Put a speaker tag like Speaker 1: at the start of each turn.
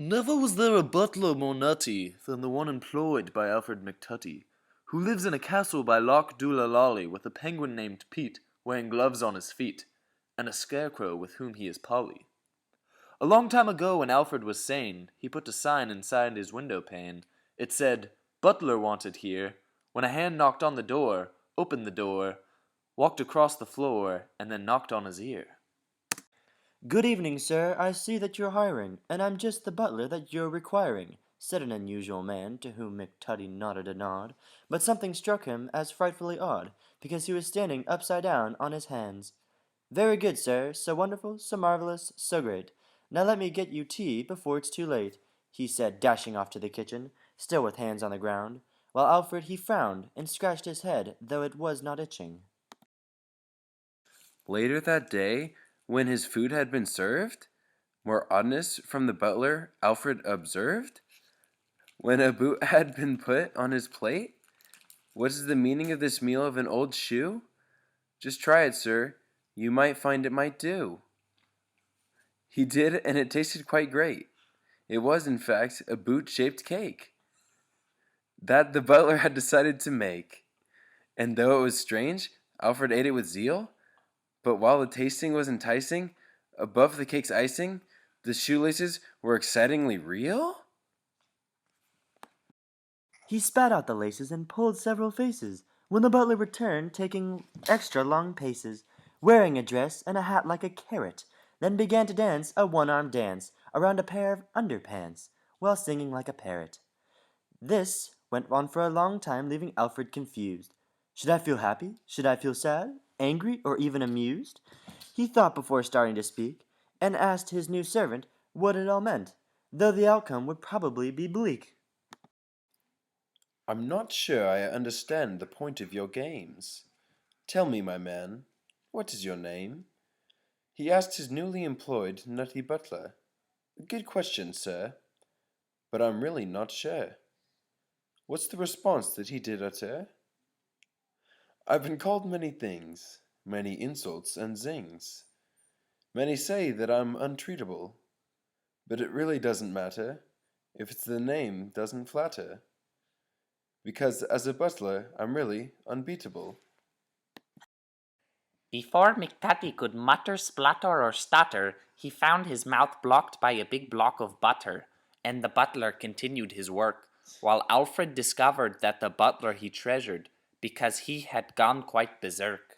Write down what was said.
Speaker 1: Never was there a butler more nutty than the one employed by Alfred McTutty, who lives in a castle by Loch Doolalolly with a penguin named Pete wearing gloves on his feet, and a scarecrow with whom he is Polly. A long time ago when Alfred was sane, he put a sign inside his window pane. It said, "Butler wanted here," when a hand knocked on the door, opened the door, walked across the floor, and then knocked on his ear.
Speaker 2: "Good evening, sir. I see that you're hiring, and I'm just the butler that you're requiring," said an unusual man, to whom McTutty nodded a nod, but something struck him as frightfully odd, because he was standing upside down on his hands. "Very good, sir. So wonderful, so marvelous, so great. Now let me get you tea before it's too late," he said, dashing off to the kitchen, still with hands on the ground, while Alfred he frowned, and scratched his head, though it was not itching.
Speaker 3: Later that day, when his food had been served, more oddness from the butler Alfred observed. When a boot had been put on his plate, what is the meaning of this meal of an old shoe? Just try it, sir. You might find it might do. He did, and it tasted quite great. It was, in fact, a boot-shaped cake that the butler had decided to make. And though it was strange, Alfred ate it with zeal. But while the tasting was enticing, above the cake's icing, the shoelaces were excitingly real?
Speaker 2: He spat out the laces and pulled several faces, when the butler returned, taking extra long paces, wearing a dress and a hat like a carrot, then began to dance a one-armed dance around a pair of underpants, while singing like a parrot. This went on for a long time, leaving Alfred confused. Should I feel happy? Should I feel sad? Angry? Or even amused? He thought before starting to speak, and asked his new servant what it all meant, though the outcome would probably be bleak.
Speaker 3: I'm not sure I understand the point of your games. Tell me, my man, what is your name? He asked his newly employed Nutty Butler. A good question, sir, but I'm really not sure. What's the response that he did utter? I've been called many things, many insults and zings. Many say that I'm untreatable, but it really doesn't matter if it's the name doesn't flatter, because as a butler I'm really unbeatable.
Speaker 4: Before McTutty could mutter, splutter, or stutter, he found his mouth blocked by a big block of butter, and the butler continued his work, while Alfred discovered that the butler he treasured, because he had gone quite berserk.